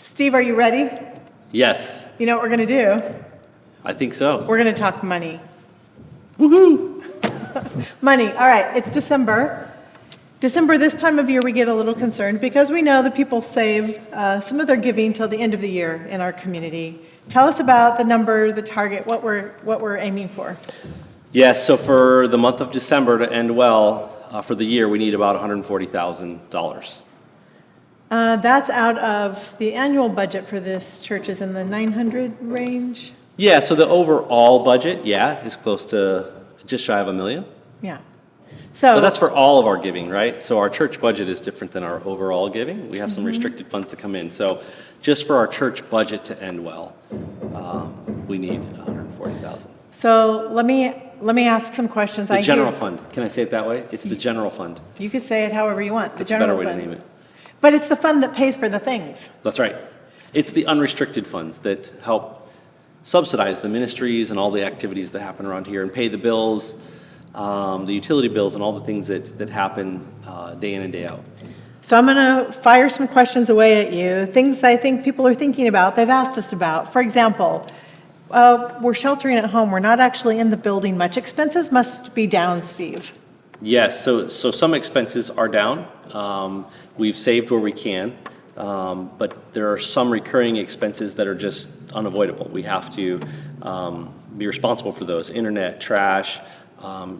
Steve, are you ready? Yes, You know what we're going to do? I think so. We're going to talk money. Woohoo! Money. All right, it's December. December, this time of year, we get a little concerned because we know that people save some of their giving till the end of the year in our community. Tell us about the number, the target, what we're aiming for. Yes, so for the month of December to end well, for the year, we need about $140,000. That's out of the annual budget for this church is in the 900 range. Yeah, so the overall budget, is close to just shy of $1 million. Yeah. But So that's for all of our giving, right? So our church budget is different than our overall giving. We have some restricted funds to come in. So just for our church budget to end well, we need $140,000. so let me ask some questions. The general fund. Can I say it that way? It's the general fund. You could say it however you want. The It's a general better way fund. to name it. But it's the fund that pays for the things. That's right. It's the unrestricted funds that help subsidize the ministries and all the activities that happen around here and pay the bills, the utility bills and all the things that happen day in and day out. So I'm going to fire some questions away at you, things I think people are thinking about, they've asked us about. For example, we're sheltering at home. We're not actually in the building much. Expenses must be down, Steve. Yes, so some expenses are down. We've saved where we can, but there are some recurring expenses that are just unavoidable. We have to be responsible for those. Internet, trash,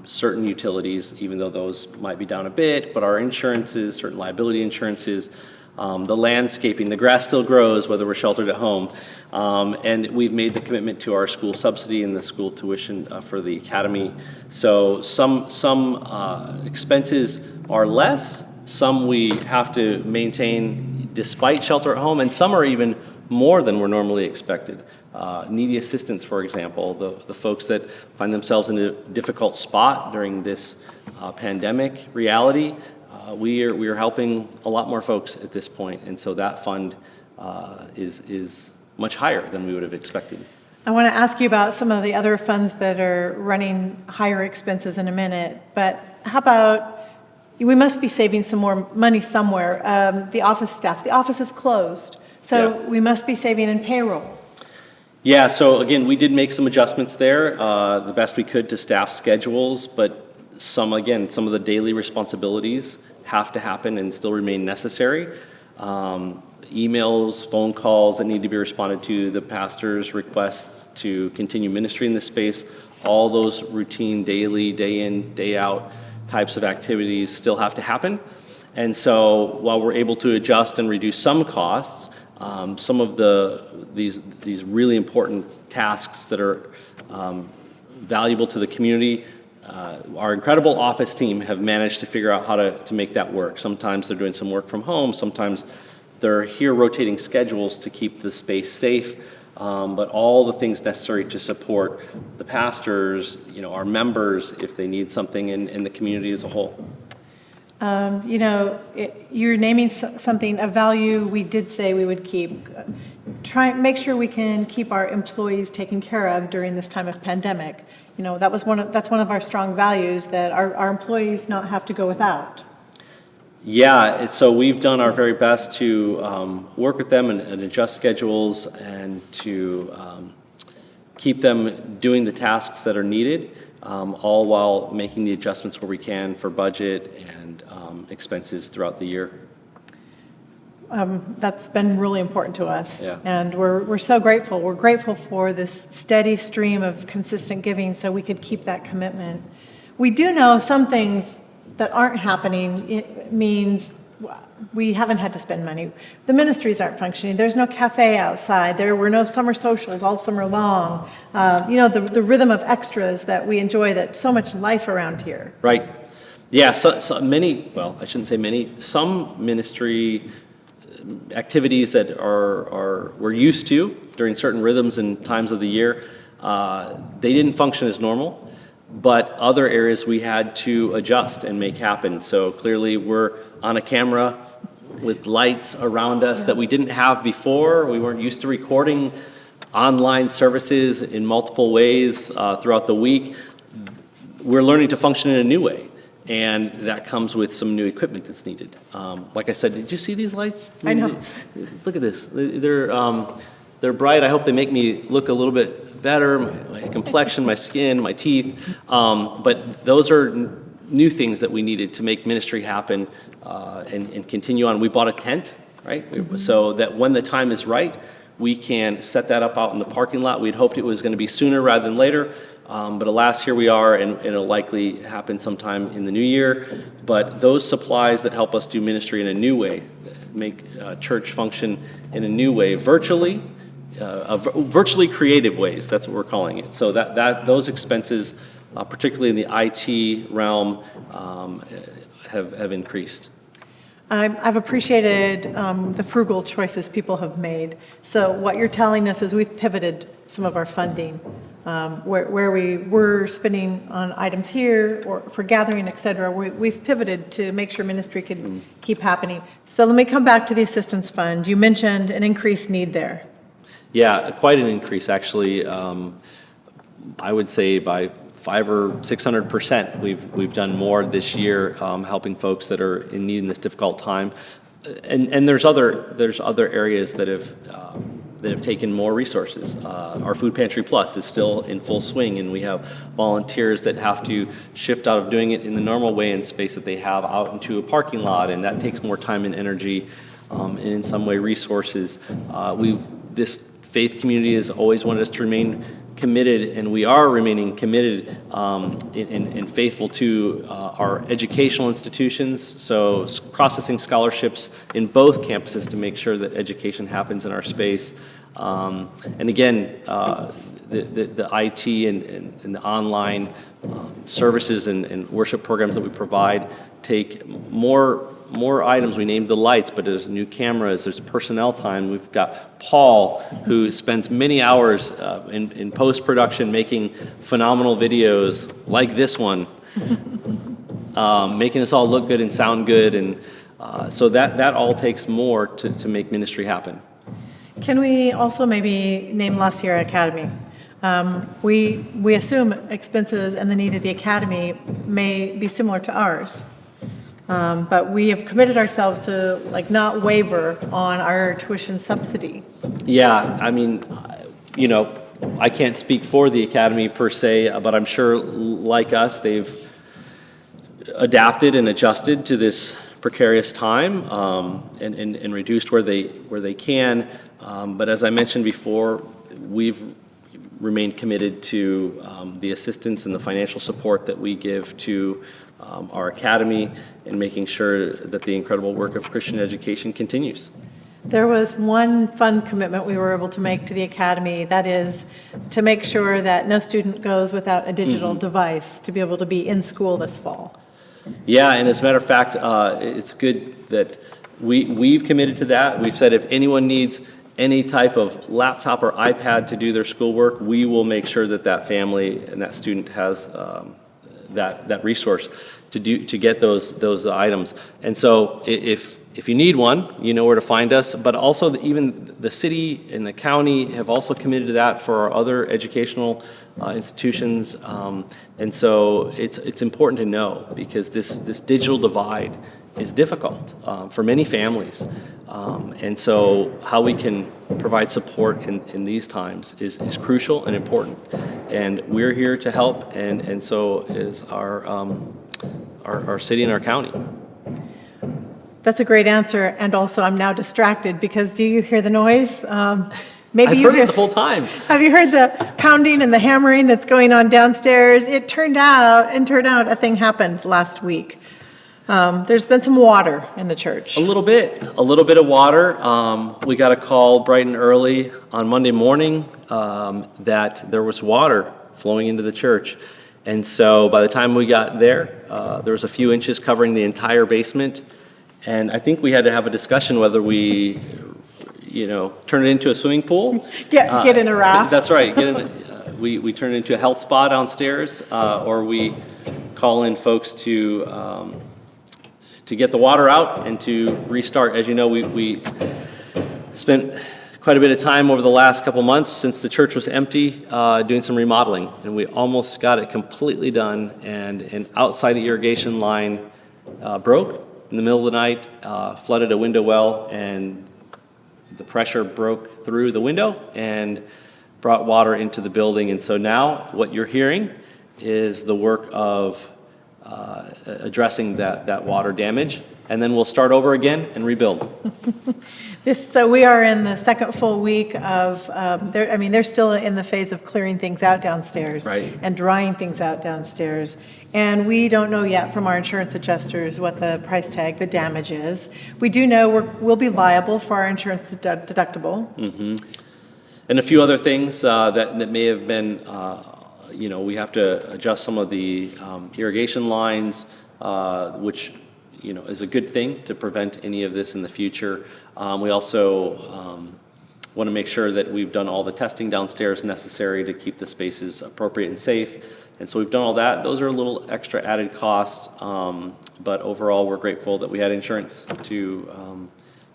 certain utilities, even though those might be down a bit, but our insurances, certain liability insurances, the landscaping, the grass still grows whether we're sheltered at home. And we've made the commitment to our school subsidy and the school tuition for the academy. So some expenses are less, some we have to maintain despite shelter at home, and some are even more than were normally expected. Needy assistance, for example, the folks that find themselves in a difficult spot during this pandemic reality, we are helping a lot more folks at this point, and so that fund is much higher than we would have expected. I want to ask you about some of the other funds that are running higher expenses in a minute, but how about, we must be saving some more money somewhere. The office staff, the office is closed, so we must be saving in payroll. Yeah, so again, we did make some adjustments there, the best we could to staff schedules, but some of the daily responsibilities have to happen and still remain necessary. Emails, phone calls that need to be responded to, the pastor's requests to continue ministry in this space, all those routine, daily, day in, day out types of activities still have to happen. And so while we're able to adjust and reduce some costs, some of these really important tasks that are valuable to the community, our incredible office team have managed to figure out how to make that work. Sometimes they're doing some work from home, sometimes they're here rotating schedules to keep the space safe, but all the things necessary to support the pastors, our members, if they need something in the community as a whole. You're naming something, a value we did say we would keep. Make sure we can keep our employees taken care of during this time of pandemic. That's one of our strong values, that our employees not have to go without. Yeah, so we've done our very best to work with them and adjust schedules and to keep them doing the tasks that are needed, all while making the adjustments where we can for budget and expenses throughout the year. That's been really important to us, Yeah. and we're so grateful. We're grateful for this steady stream of consistent giving so we could keep that commitment. We do know some things that aren't happening. It means we haven't had to spend money. The ministries aren't functioning. There's no cafe outside. There were no summer socials all summer long. The rhythm of extras that we enjoy, that so much life around here. Right. Yeah, so many, well, I shouldn't say many, some ministry activities that we're used to during certain rhythms and times of the year, they didn't function as normal. But other areas we had to adjust and make happen. So clearly we're on a camera with lights around us that we didn't have before. We weren't used to recording online services in multiple ways throughout the week. We're learning to function in a new way. And that comes with some new equipment that's needed. Like I said, did you see these lights? I know. Look at this. They're bright. I hope they make me look a little bit better, my complexion, my skin, my teeth. But those are new things that we needed to make ministry happen and continue on. We bought a tent, right? So that when the time is right, we can set that up out in the parking lot. We'd hoped it was going to be sooner rather than later. But alas, here we are, and it'll likely happen sometime in the new year. But those supplies that help us do ministry in a new way, make church function in a new way, virtually creative ways, that's what we're calling it. So those expenses, particularly in the IT realm, have increased. I've appreciated the frugal choices people have made. So what you're telling us is we've pivoted some of our funding. Where we were spending on items here or for gathering, et cetera, we've pivoted to make sure ministry can keep happening. So let me come back to the assistance fund. You mentioned an increased need there. Yeah, quite an increase, actually. I would say by 500 or 600%. We've done more this year, helping folks that are in need in this difficult time. And there's other areas that have taken more resources. Our Food Pantry Plus is still in full swing, and we have volunteers that have to shift out of doing it in the normal way in space that they have out into a parking lot, and that takes more time and energy, and in some way resources. This faith community has always wanted us to remain committed, and we are remaining committed and faithful to our educational institutions, so processing scholarships in both campuses to make sure that education happens in our space. And again, the IT and the online services and worship programs that we provide take more items. We named the lights, but there's new cameras, there's personnel time. We've got Paul, who spends many hours in post-production making phenomenal videos like this one, making us all look good and sound good. And so that all takes more to make ministry happen. Can we also maybe name La Sierra Academy? We assume expenses and the need of the academy may be similar to ours. But we have committed ourselves to not waver on our tuition subsidy. Yeah, I mean, I can't speak for the academy per se, but I'm sure like us, they've adapted and adjusted to this precarious time and reduced where they can. But as I mentioned before, we've remained committed to the assistance and the financial support that we give to our academy and making sure that the incredible work of Christian education continues. There was one fund commitment we were able to make to the academy, that is to make sure that no student goes without a digital device to be able to be in school this fall. Yeah, and as a matter of fact, it's good that we've committed to that. We've said if anyone needs any type of laptop or iPad to do their schoolwork, we will make sure that family and that student has that resource to get those items. And so if you need one, you know where to find us. But also even the city and the county have also committed to that for our other educational institutions. And so it's important to know, because this digital divide is difficult for many families. And so how we can provide support in these times is crucial and important. And we're here to help, and so is our city and our county. That's a great answer, and also I'm now distracted because do you hear the noise? Maybe I've heard it the whole time. Have you heard the pounding and the hammering that's going on downstairs? It turned out a thing happened last week. There's been some water in the church. A little bit of water. We got a call bright and early on Monday morning that there was water flowing into the church. And so by the time we got there, there was a few inches covering the entire basement. And I think we had to have a discussion whether we, turn it into a swimming pool. Get in a raft. That's right. We turn it into a health spa downstairs, or we call in folks to get the water out and to restart. As you know, we spent quite a bit of time over the last couple months since the church was empty, doing some remodeling. And we almost got it completely done, and an outside irrigation line broke in the middle of the night, flooded a window well, and the pressure broke through the window and brought water into the building. And so now what you're hearing is the work of addressing that water damage, and then we'll start over again and rebuild. So we are in the second full week of, they're still in the phase of clearing things out downstairs. Right. And drying things out downstairs. And we don't know yet from our insurance adjusters what the price tag, the damage is. We do know we'll be liable for our insurance deductible. And a few other things that may have been, we have to adjust some of the irrigation lines, which, is a good thing to prevent any of this in the future. We also want to make sure that we've done all the testing downstairs necessary to keep the spaces appropriate and safe. And so we've done all that. Those are a little extra added costs, but overall we're grateful that we had insurance to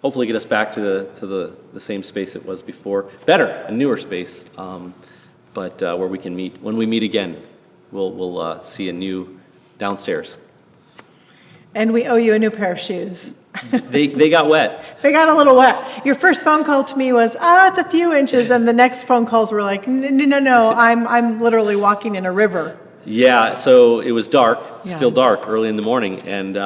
hopefully get us back to the same space it was before. Better, a newer space, but where we can meet. When we meet again, we'll see a new downstairs. And we owe you a new pair of shoes. They got wet. They got a little wet. Your first phone call to me was, it's a few inches, and the next phone calls were like, no, I'm literally walking in a river. Yeah, so it was dark, Yeah. still dark, early in the morning, and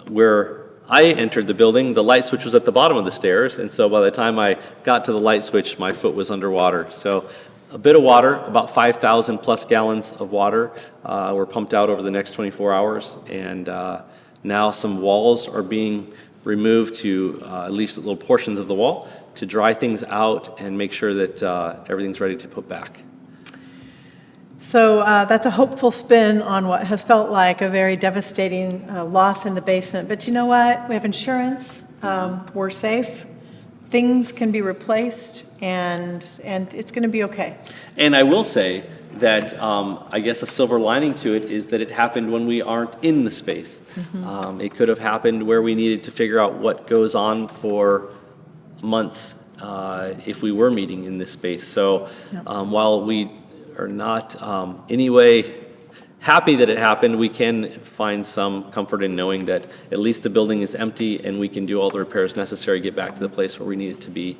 where I entered the building, the light switch was at the bottom of the stairs, and so by the time I got to the light switch, my foot was underwater. So a bit of water, about 5,000 plus gallons of water were pumped out over the next 24 hours, and now some walls are being removed to at least little portions of the wall to dry things out and make sure that everything's ready to put back. So that's a hopeful spin on what has felt like a very devastating loss in the basement. But you know what? We have insurance. We're safe. Things can be replaced, and it's going to be okay. And I will say that I guess a silver lining to it is that it happened when we aren't in the space. It could have happened where we needed to figure out what goes on for months if we were meeting in this space. So while we are not anyway happy that it happened, we can find some comfort in knowing that at least the building is empty and we can do all the repairs necessary to get back to the place where we need it to be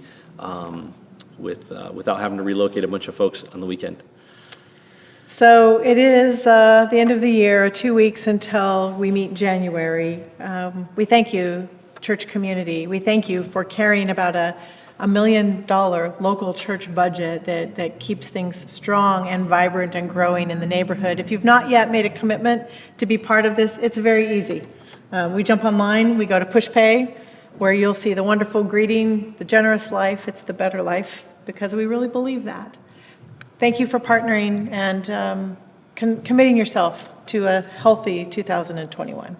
without having to relocate a bunch of folks on the weekend. So it is the end of the year, 2 weeks until we meet January. We thank you, church community. We thank you for carrying about a $1 million local church budget that keeps things strong and vibrant and growing in the neighborhood. If you've not yet made a commitment to be part of this, it's very easy. We jump online, we go to PushPay, where you'll see the wonderful greeting, the generous life, it's the better life, because we really believe that. Thank you for partnering and committing yourself to a healthy 2021.